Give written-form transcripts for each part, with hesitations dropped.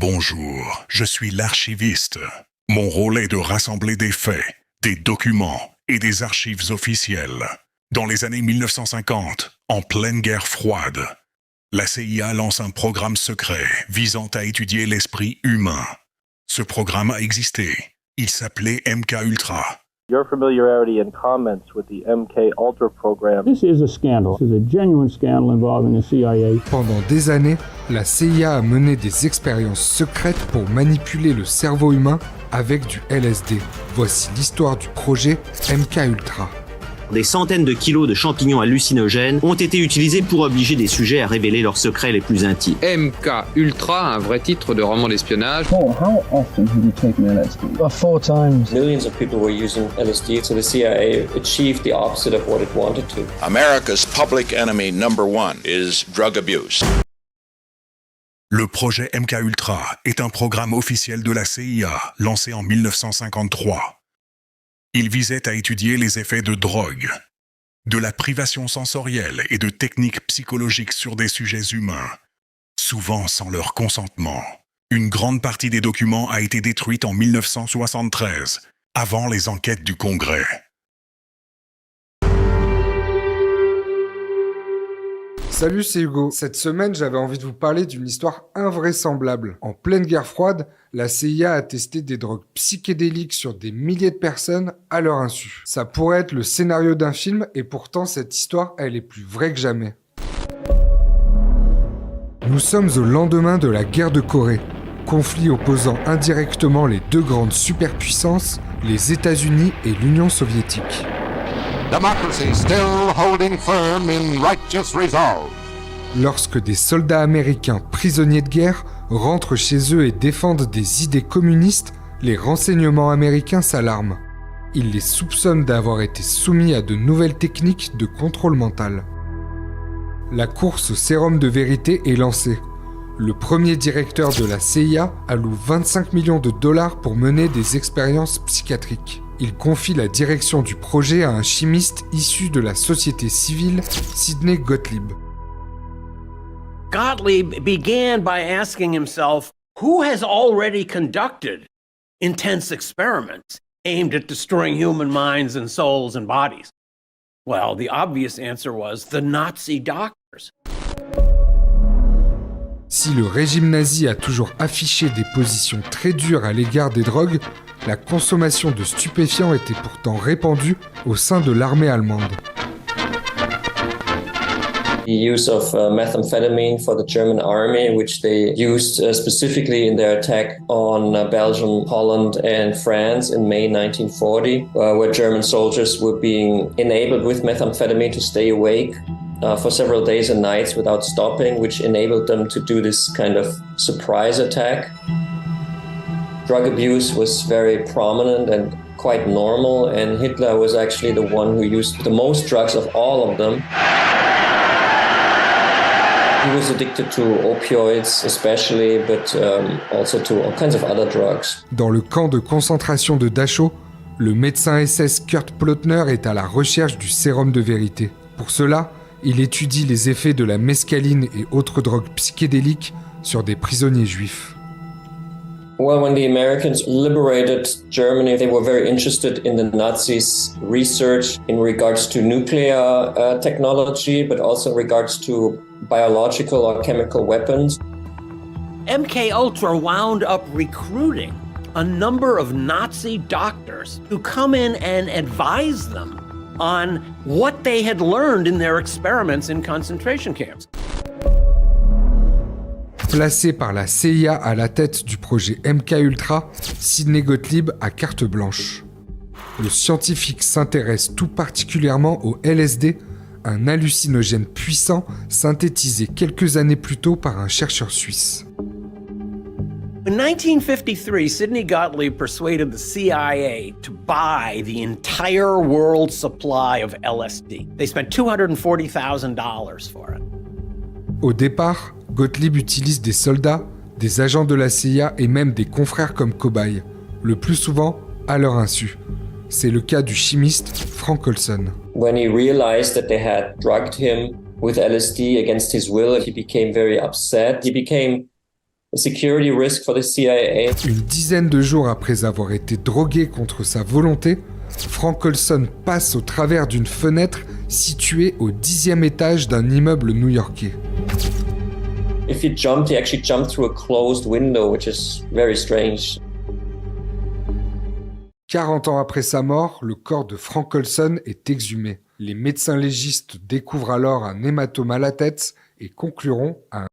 Bonjour, je suis l'archiviste. Mon rôle est de rassembler des faits, des documents et des archives officielles. Dans les années 1950, en pleine guerre froide, la CIA lance un programme secret visant à étudier l'esprit humain. Ce programme a existé. Il s'appelait MKUltra. Your familiarity and comments with the MK Ultra program. This is a scandal. This is a genuine scandal involving the CIA. Pendant des années, la CIA a mené des expériences secrètes pour manipuler le cerveau humain avec du LSD. Voici l'histoire du projet MKUltra. Des centaines de kilos de champignons hallucinogènes ont été utilisés pour obliger des sujets à révéler leurs secrets les plus intimes. MKUltra, un vrai titre de roman d'espionnage. Oh, how often have you taken LSD? 4 times. Millions of people were using LSD, so the CIA achieved the opposite of what it wanted to. America's public enemy number one is drug abuse. Le projet MKUltra est un programme officiel de la CIA lancé en 1953. Il visait à étudier les effets de drogue, de la privation sensorielle et de techniques psychologiques sur des sujets humains, souvent sans leur consentement. Une grande partie des documents a été détruite en 1973, avant les enquêtes du Congrès. Salut, c'est Hugo. Cette semaine, j'avais envie de vous parler d'une histoire invraisemblable. En pleine guerre froide, la CIA a testé des drogues psychédéliques sur des milliers de personnes à leur insu. Ça pourrait être le scénario d'un film et pourtant cette histoire, elle est plus vraie que jamais. Nous sommes au lendemain de la guerre de Corée, conflit opposant indirectement les deux grandes superpuissances, les États-Unis et l'Union soviétique. Democracy still holding firm in righteous resolve. Lorsque des soldats américains prisonniers de guerre rentrent chez eux et défendent des idées communistes, les renseignements américains s'alarment. Ils les soupçonnent d'avoir été soumis à de nouvelles techniques de contrôle mental. La course au sérum de vérité est lancée. Le premier directeur de la CIA alloue 25 millions de dollars pour mener des expériences psychiatriques. Il confie la direction du projet à un chimiste issu de la société civile, Sidney Gottlieb. Gottlieb began by asking himself, who has already conducted intense experiments aimed at destroying human minds and souls and bodies? Well, the obvious answer was the Nazi doctors. Si le régime nazi a toujours affiché des positions très dures à l'égard des drogues, la consommation de stupéfiants était pourtant répandue au sein de l'armée allemande. The use of methamphetamine for the German army, which they used specifically in their attack on Belgium, Holland, and France in May 1940, where German soldiers were being enabled with methamphetamine to stay awake for several days and nights without stopping, which enabled them to do this kind of surprise attack. Drug abuse was very prominent and quite normal, and Hitler was actually the one who used the most drugs of all of them. He was addicted to opioids especially, but also to all kinds of other drugs. Dans le camp de concentration de Dachau, le médecin SS Kurt Plautner est à la recherche du sérum de vérité. Pour cela, il étudie les effets de la mescaline et autres drogues psychédéliques sur des prisonniers juifs. Well, when the Americans liberated Germany, they were very interested in the Nazis' research in regards to nuclear technology, but also in regards to biological or chemical weapons. MKUltra wound up recruiting a number of Nazi doctors to come in and advise them on what they had learned in their experiments in concentration camps. Placé par la CIA à la tête du projet MKUltra, Sidney Gottlieb a carte blanche. Le scientifique s'intéresse tout particulièrement au LSD, un hallucinogène puissant synthétisé quelques années plus tôt par un chercheur suisse. In 1953, Sidney Gottlieb persuaded the CIA to buy the entire world supply of LSD. They spent $240,000 for it. Au départ, Gottlieb utilise des soldats, des agents de la CIA et même des confrères comme cobayes, le plus souvent à leur insu. C'est le cas du chimiste Frank Olson. When he realized that they had drugged him with LSD against his will, he became very upset. He became a security risk for the CIA. Une dizaine de jours après avoir été drogué contre sa volonté, Frank Olson passe au travers d'une fenêtre située au 10e étage d'un immeuble new-yorkais. If he actually jumped through a closed window, which is very strange. 40 ans après sa mort, le corps de Frank Olson est exhumé. Les médecins légistes découvrent alors un hématome à la tête et concluront à un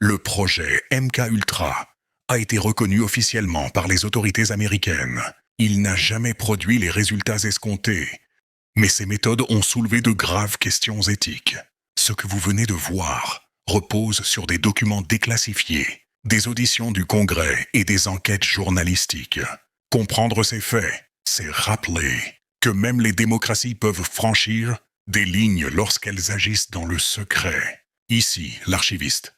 Le projet MKUltra a été reconnu officiellement par les autorités américaines. Il n'a jamais produit les résultats escomptés, mais ses méthodes ont soulevé de graves questions éthiques. Ce que vous venez de voir repose sur des documents déclassifiés, des auditions du Congrès et des enquêtes journalistiques. Comprendre ces faits, c'est rappeler que même les démocraties peuvent franchir des lignes lorsqu'elles agissent dans le secret. Ici, l'archiviste.